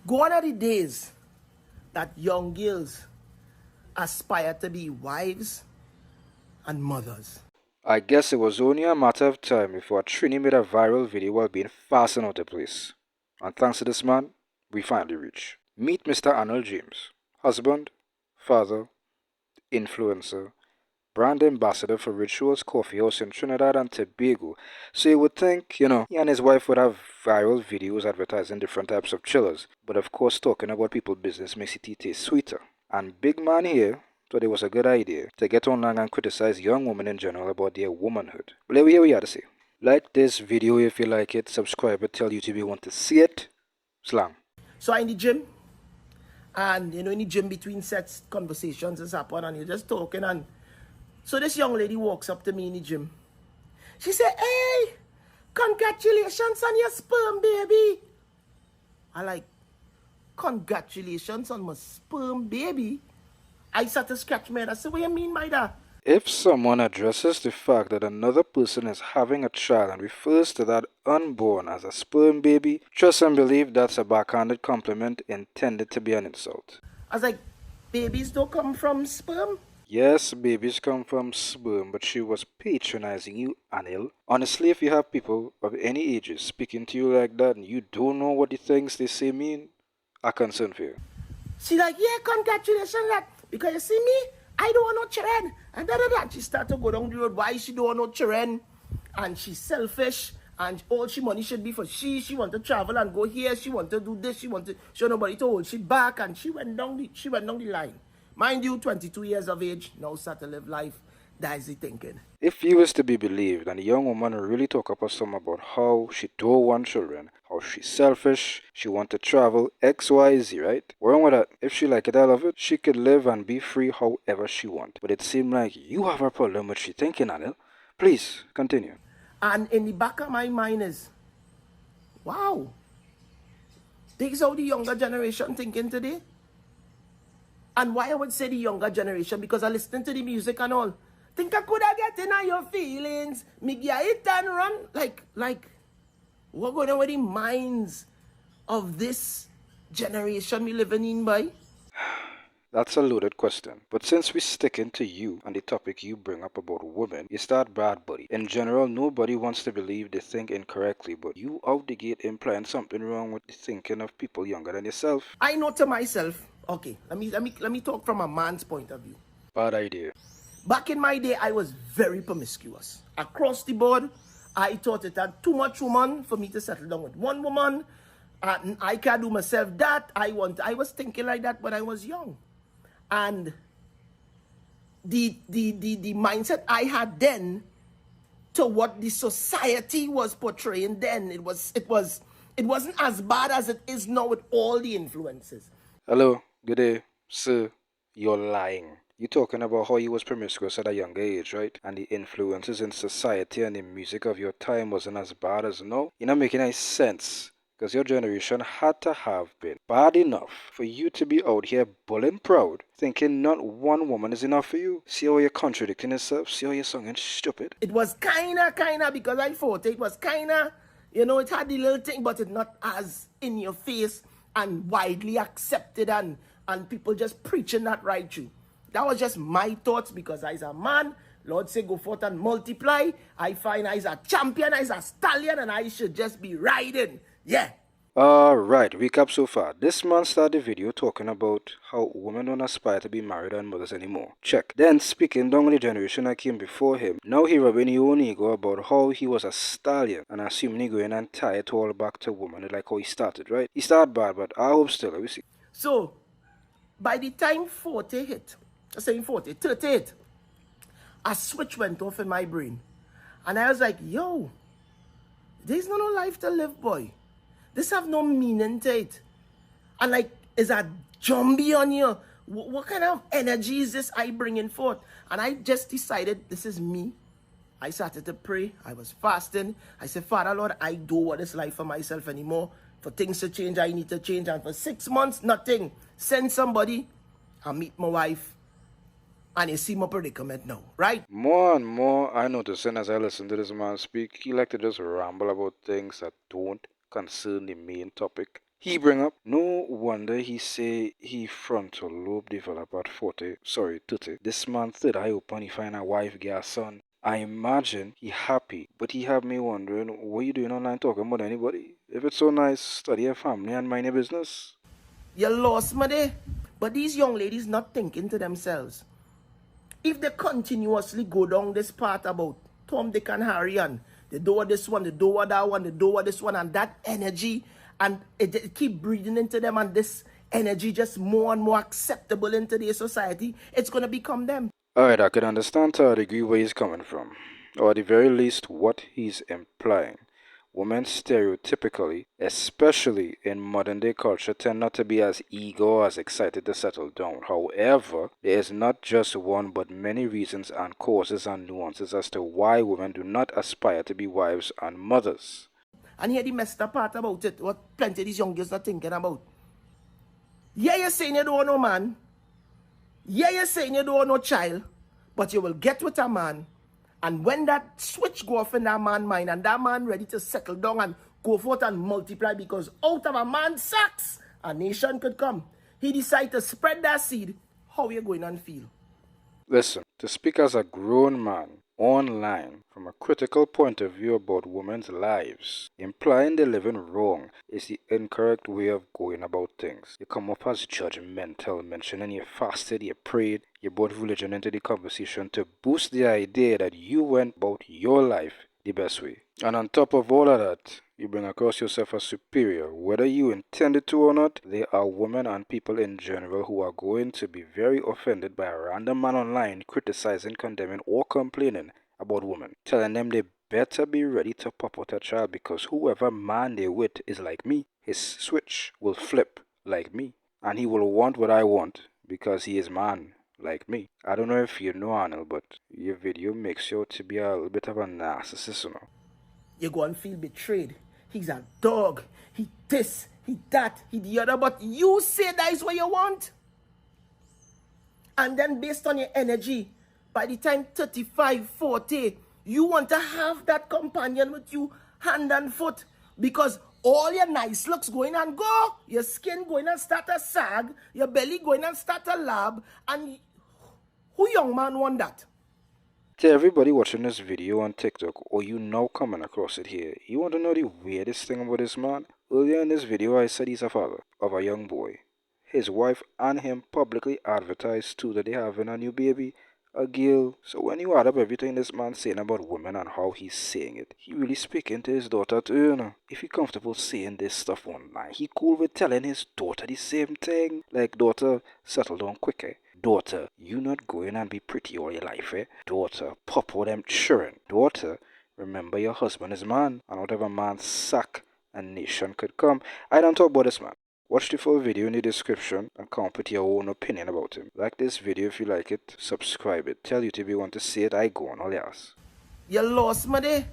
Gone are the days that young girls aspire to be wives and mothers. I guess it was only a matter of time before Trini made a viral video while being fastened out of place. And thanks to this man, we finally reach. Meet Mr. Arnold James, husband, father, influencer, brand ambassador for Rituals Coffee House in Trinidad and Tobago. So you would think, he and his wife would have viral videos advertising different types of chillers. But of course, talking about people's business makes it taste sweeter. And big man here thought it was a good idea to get online and criticize young women in general about their womanhood. But here we are to say. Like this video if you like it, subscribe and tell YouTube you want to see it. Slang. So I'm in the gym, and in the gym between sets, conversations has happened, and you're just talking, and so this young lady walks up to me in the gym. She said, "Hey, congratulations on your sperm, baby." I like, "Congratulations on my sperm, baby." I started to scratch my head. I said, "What do you mean by that?" If someone addresses the fact that another person is having a child and refers to that unborn as a sperm baby, trust and believe that's a backhanded compliment intended to be an insult. I was like, "Babies don't come from sperm?" Yes, babies come from sperm, but she was patronizing you, Anil. Honestly, if you have people of any ages speaking to you like that and you don't know what the things they say mean, I'm concerned for you. She like, "Yeah, congratulations, that because you see me, I don't want no children." And da. She start to go down the road. Why she don't want no children? And she's selfish. And all she money should be for she. She want to travel and go here. She want to do this. She want to show nobody to hold she back. And she went down the line. Mind you, 22 years of age, now start to live life. That is the thinking. If you was to be believed, and the young woman really talk about some about how she don't want children, how she's selfish, she want to travel, X, Y, Z, right? Wrong with that. If she like it, I love it. She could live and be free however she want. But it seemed like you have a problem with she thinking, Anil. Please, continue. And in the back of my mind is, wow, this is how the younger generation thinking today. And why I would say the younger generation, because I listen to the music and all. Think I could have get in your feelings, me get it and run. Like, what going on with the minds of this generation we living in by? That's a loaded question. But since we're sticking to you and the topic you bring up about women, you start bad, buddy. In general, nobody wants to believe they think incorrectly, but you out the gate implying something wrong with the thinking of people younger than yourself. I know to myself, okay, let me talk from a man's point of view. Bad idea. Back in my day, I was very promiscuous. Across the board, I thought it had too much woman for me to settle down with one woman. I can't do myself that. I was thinking like that when I was young. And the mindset I had then to what the society was portraying then, it wasn't as bad as it is now with all the influences. Hello, good day, sir. You're lying. You're talking about how you was promiscuous at a younger age, right? And the influences in society and the music of your time wasn't as bad as now? You're not making any sense. Because your generation had to have been bad enough for you to be out here bulling proud, thinking not one woman is enough for you. See how you're contradicting yourself? See how you're sounding stupid? It was kinda, because I thought it was kinda, it had the little thing, but it's not as in your face and widely accepted and people just preaching that right through. That was just my thoughts because I's a man. Lord say go forth and multiply. I find I's a champion, I's a stallion, and I should just be riding. Yeah. Alright, recap so far. This man started the video talking about how women don't aspire to be married and mothers anymore. Check. Then speaking down on the generation that came before him, now he rubbing his own ego about how he was a stallion and assuming he going and tie it all back to women like how he started, right? He started bad, but I hope still, we see. So, by the time 40 hit, saying 40, 38, a switch went off in my brain. And I was like, yo, there's no life to live, boy. This have no meaning to it. And like, is a zombie on you? What kind of energy is this I bringing forth? And I just decided this is me. I started to pray. I was fasting. I said, Father, Lord, I don't want this life for myself anymore. For things to change, I need to change. And for 6 months, nothing. Send somebody. I'll meet my wife. And you see my predicament now, right? More and more, I noticing as I listen to this man speak, he like to just ramble about things that don't concern the main topic He bring up, no wonder he say he frontal lobe develop at 30. This man third eye open, he find a wife, get a son. I imagine he happy, but he have me wondering, what you doing online talking about anybody? If it's so nice, study your family and mind your business. You lost me there. But these young ladies not thinking to themselves. If they continuously go down this path about Tom, Dick, and Harry, and they do this one, they do that one, they do this one, and that energy, and it keep breathing into them, and this energy just more and more acceptable into their society, it's going to become them. Alright, I can understand to a degree where he's coming from, or at the very least what he's implying. Women stereotypically, especially in modern day culture, tend not to be as eager or as excited to settle down. However, there is not just one but many reasons and causes and nuances as to why women do not aspire to be wives and mothers. And here the messed up part about it, what plenty of these young girls are thinking about. Yeah, you're saying you don't want no man. Yeah, you're saying you don't want no child. But you will get with a man. And when that switch go off in that man's mind, and that man ready to settle down and go forth and multiply, because out of a man's sacks, a nation could come. He decide to spread that seed. How you going and feel? Listen, to speak as a grown man online from a critical point of view about women's lives, implying they're living wrong is the incorrect way of going about things. You come up as judgmental, mentioning you fasted, you prayed, you brought religion into the conversation to boost the idea that you went about your life the best way. And on top of all of that, you bring across yourself as superior. Whether you intended to or not, there are women and people in general who are going to be very offended by a random man online criticizing, condemning, or complaining about women, telling them they better be ready to pop out a child because whoever man they with is like me. His switch will flip like me, and he will want what I want because he is man like me. I don't know if you know Arnold, but your video makes you out to be a little bit of a narcissist, you know. You go and feel betrayed. He's a dog. He this, he that, he the other. But you say that is what you want. And then based on your energy, by the time 35, 40, you want to have that companion with you hand and foot. Because all your nice looks going and go. Your skin going and start a sag. Your belly going and start a lab. And who young man want that? To everybody watching this video on TikTok, or you now coming across it here, you want to know the weirdest thing about this man? Earlier in this video, I said he's a father of a young boy. His wife and him publicly advertised too that they having a new baby, a girl. So when you add up everything this man's saying about women and how he's saying it, he really speaking to his daughter too, you know. If he comfortable saying this stuff online, he cool with telling his daughter the same thing. Like, daughter, settle down quicker. Daughter, you not going and be pretty all your life, eh? Daughter, pop all them children. Daughter, remember your husband is man, and whatever man's sack a nation could come. I don't talk about this man. Watch the full video in the description and come up with your own opinion about him. Like this video if you like it, subscribe it, tell YouTube you want to see it, I go on all yours. You lost me there.